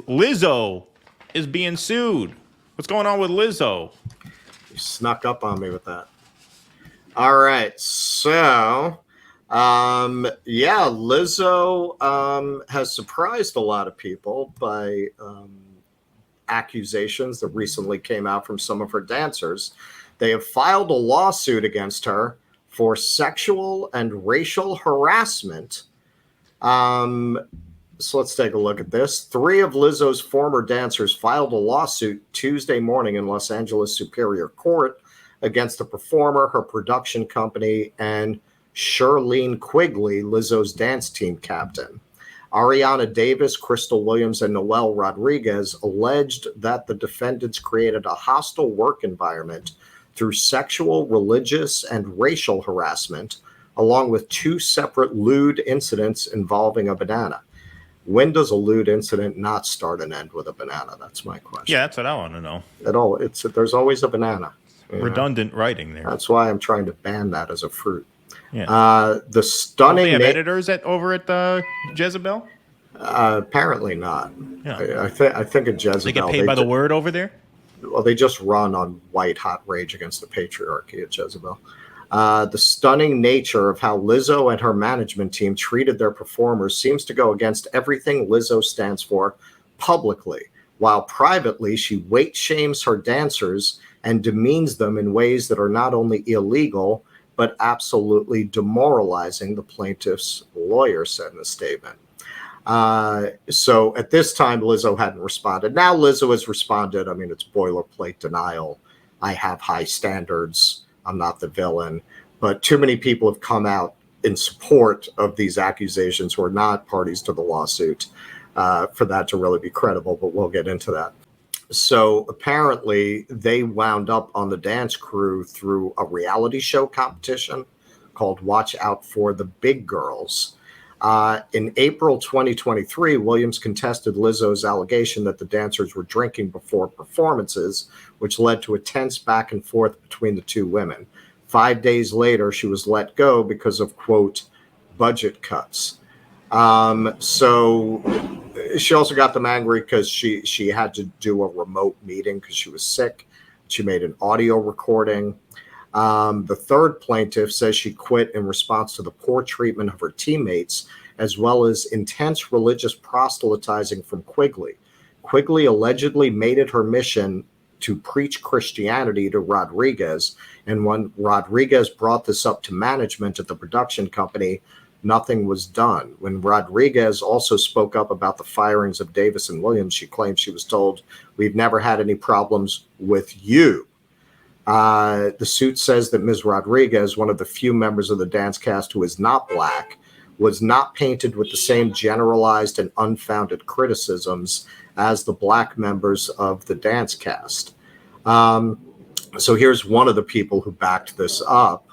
Lizzo is being sued. What's going on with Lizzo? You snuck up on me with that. All right. So, Lizzo has surprised a lot of people by accusations that recently came out from some of her dancers. They have filed a lawsuit against her for sexual and racial harassment. So let's take a look at this. 3 of Lizzo's former dancers filed a lawsuit Tuesday morning in Los Angeles Superior Court against the performer, her production company, and Shirlene Quigley, Lizzo's dance team captain. Ariana Davis, Crystal Williams, and Noel Rodriguez alleged that the defendants created a hostile work environment through sexual, religious, and racial harassment, along with 2 separate lewd incidents involving a banana. When does a lewd incident not start and end with a banana? That's my question. Yeah, that's what I want to know. There's always a banana. Redundant writing there. That's why I'm trying to ban that as a fruit. Yeah. The stunning. Don't they have editors over at Jezebel? Apparently not. Yeah. I think at Jezebel they get paid by the word over there. Well, they just run on white hot rage against the patriarchy at Jezebel. The stunning nature of how Lizzo and her management team treated their performers seems to go against everything Lizzo stands for publicly, while privately she weight shames her dancers and demeans them in ways that are not only illegal, but absolutely demoralizing, the plaintiff's lawyer said in a statement. So at this time, Lizzo hadn't responded. Now Lizzo has responded. I mean, it's boilerplate denial. I have high standards. I'm not the villain. But too many people have come out in support of these accusations who are not parties to the lawsuit for that to really be credible, but we'll get into that. So apparently they wound up on the dance crew through a reality show competition called Watch Out for the Big Girls. In April 2023, Williams contested Lizzo's allegation that the dancers were drinking before performances, which led to a tense back and forth between the 2 women. 5 days later, she was let go because of, quote, budget cuts. So she also got them angry because she had to do a remote meeting because she was sick. She made an audio recording. The third plaintiff says she quit in response to the poor treatment of her teammates, as well as intense religious proselytizing from Quigley. Quigley allegedly made it her mission to preach Christianity to Rodriguez, and when Rodriguez brought this up to management at the production company, nothing was done. When Rodriguez also spoke up about the firings of Davis and Williams, she claimed she was told, "We've never had any problems with you." The suit says that Ms. Rodriguez, one of the few members of the dance cast who is not Black, was not painted with the same generalized and unfounded criticisms as the Black members of the dance cast. So here's one of the people who backed this up,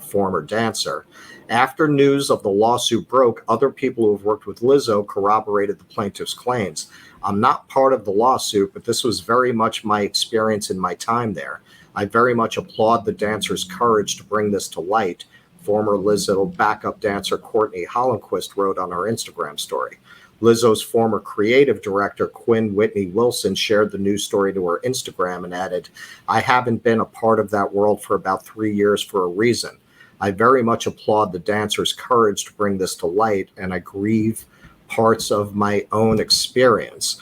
former dancer. After news of the lawsuit broke, other people who have worked with Lizzo corroborated the plaintiff's claims. I'm not part of the lawsuit, but this was very much my experience in my time there. I very much applaud the dancers' courage to bring this to light, former Lizzo backup dancer Courtney Hollenquist wrote on her Instagram story. Lizzo's former creative director, Quinn Whitney Wilson, shared the news story to her Instagram and added, "I haven't been a part of that world for about 3 years for a reason. I very much applaud the dancers' courage to bring this to light, and I grieve parts of my own experience."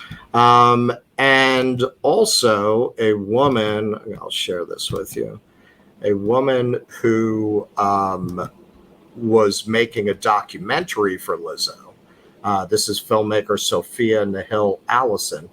And also a woman, I'll share this with you, a woman who was making a documentary for Lizzo. This is filmmaker Sophia Nahil Allison.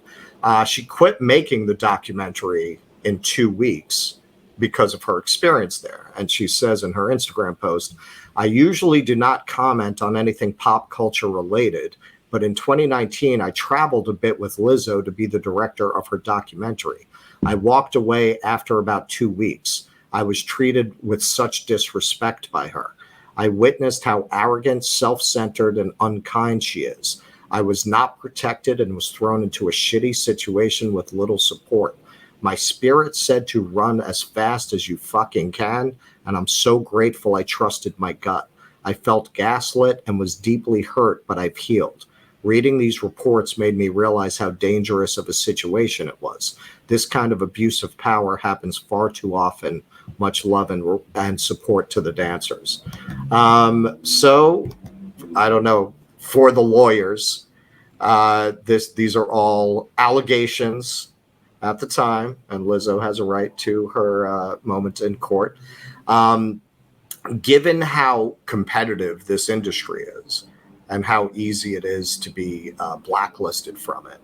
She quit making the documentary in 2 weeks because of her experience there. And she says in her Instagram post, "I usually do not comment on anything pop culture related, but in 2019, I traveled a bit with Lizzo to be the director of her documentary. I walked away after about 2 weeks. I was treated with such disrespect by her. I witnessed how arrogant, self-centered, and unkind she is. I was not protected and was thrown into a shitty situation with little support. My spirit said to run as fast as you fucking can, and I'm so grateful I trusted my gut. I felt gaslit and was deeply hurt, but I've healed. Reading these reports made me realize how dangerous of a situation it was. This kind of abuse of power happens far too often. Much love and support to the dancers. So, I don't know, for the lawyers, these are all allegations at the time, and Lizzo has a right to her moment in court. Given how competitive this industry is and how easy it is to be blacklisted from it,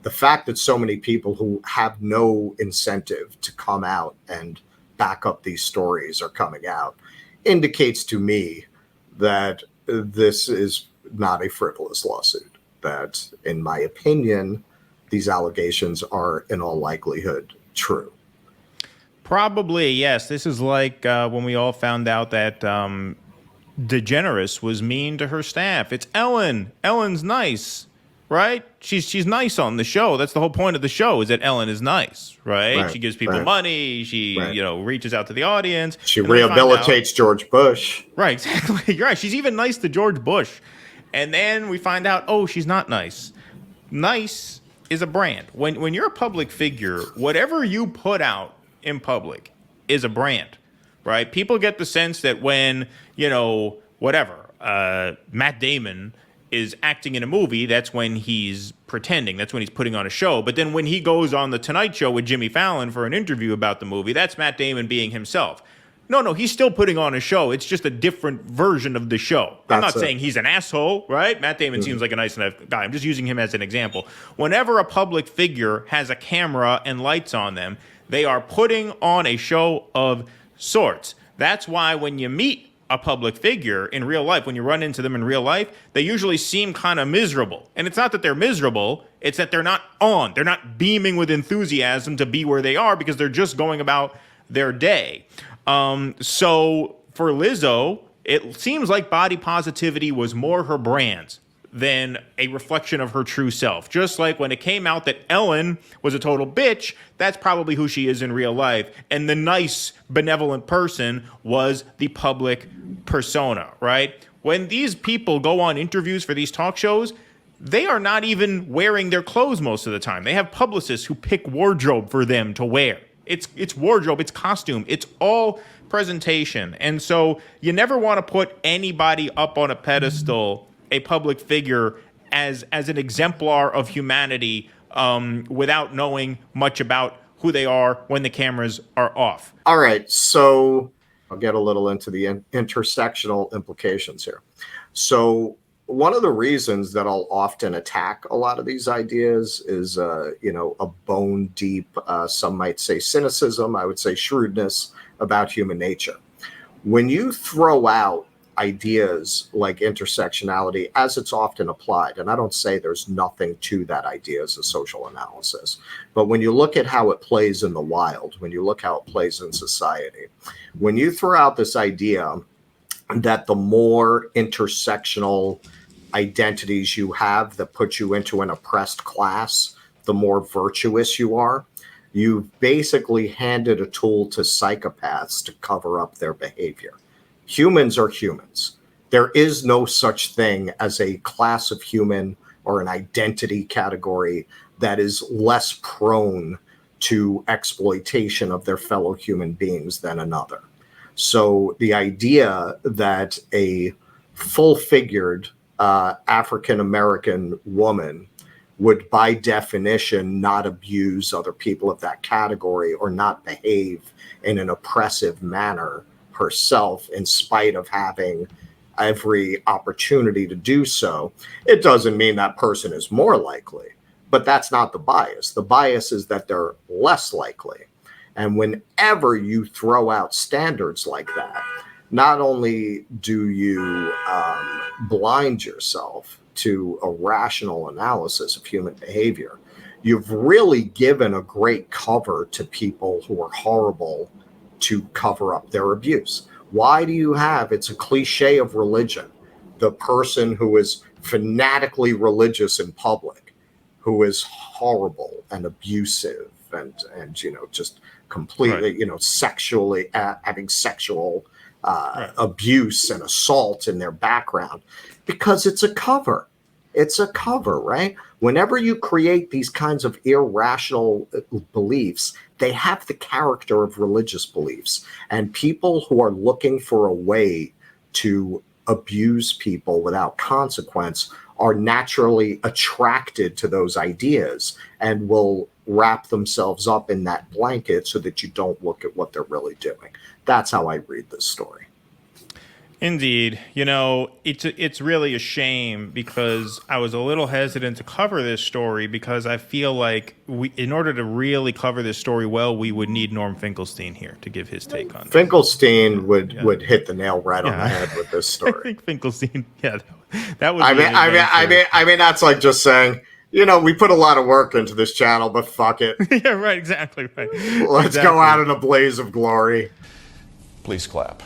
the fact that so many people who have no incentive to come out and back up these stories are coming out indicates to me that this is not a frivolous lawsuit, that, in my opinion, these allegations are in all likelihood true. Probably, yes. This is like when we all found out that DeGeneres was mean to her staff. It's Ellen. Ellen's nice, right? She's nice on the show. That's the whole point of the show, is that Ellen is nice, right? She gives people money. She, reaches out to the audience. She rehabilitates George Bush. Right, exactly. You're right. She's even nice to George Bush. And then we find out, oh, she's not nice. Nice is a brand. When you're a public figure, whatever you put out in public is a brand, right? People get the sense that when, Matt Damon is acting in a movie, that's when he's pretending. That's when he's putting on a show. But then when he goes on the Tonight Show with Jimmy Fallon for an interview about the movie, that's Matt Damon being himself. No, he's still putting on a show. It's just a different version of the show. I'm not saying he's an asshole, right? Matt Damon seems like a nice enough guy. I'm just using him as an example. Whenever a public figure has a camera and lights on them, they are putting on a show of sorts. That's why when you meet a public figure in real life, when you run into them in real life, they usually seem kind of miserable. And it's not that they're miserable, it's that they're not on. They're not beaming with enthusiasm to be where they are because they're just going about their day. So for Lizzo, it seems like body positivity was more her brand than a reflection of her true self. Just like when it came out that Ellen was a total bitch, that's probably who she is in real life. And the nice, benevolent person was the public persona, right? When these people go on interviews for these talk shows, they are not even wearing their clothes most of the time. They have publicists who pick wardrobe for them to wear. It's wardrobe, it's costume, it's all presentation. And so you never want to put anybody up on a pedestal, a public figure, as an exemplar of humanity without knowing much about who they are when the cameras are off. All right, so I'll get a little into the intersectional implications here. So one of the reasons that I'll often attack a lot of these ideas is, a bone deep, some might say cynicism, I would say shrewdness about human nature. When you throw out ideas like intersectionality as it's often applied, and I don't say there's nothing to that idea as a social analysis, but when you look at how it plays in the wild, when you look how it plays in society, when you throw out this idea that the more intersectional identities you have that put you into an oppressed class, the more virtuous you are, you've basically handed a tool to psychopaths to cover up their behavior. Humans are humans. There is no such thing as a class of human or an identity category that is less prone to exploitation of their fellow human beings than another. So the idea that a full-figured African-American woman would by definition not abuse other people of that category or not behave in an oppressive manner herself in spite of having every opportunity to do so, it doesn't mean that person is more likely, but that's not the bias. The bias is that they're less likely. And whenever you throw out standards like that, not only do you blind yourself to a rational analysis of human behavior, you've really given a great cover to people who are horrible to cover up their abuse. Why do you have, it's a cliche of religion, the person who is fanatically religious in public, who is horrible and abusive and just completely, sexually having sexual abuse and assault in their background, because it's a cover. It's a cover, right? Whenever you create these kinds of irrational beliefs, they have the character of religious beliefs. And people who are looking for a way to abuse people without consequence are naturally attracted to those ideas and will wrap themselves up in that blanket so that you don't look at what they're really doing. That's how I read this story. Indeed. You know, it's really a shame because I was a little hesitant to cover this story because I feel like in order to really cover this story well, we would need Norm Finkelstein here to give his take on it. Finkelstein would hit the nail right on the head with this story. I think Finkelstein, that would. I mean, that's like just saying, you know, we put a lot of work into this channel, but fuck it. Yeah, right. Exactly right. Let's go out in a blaze of glory. Please clap.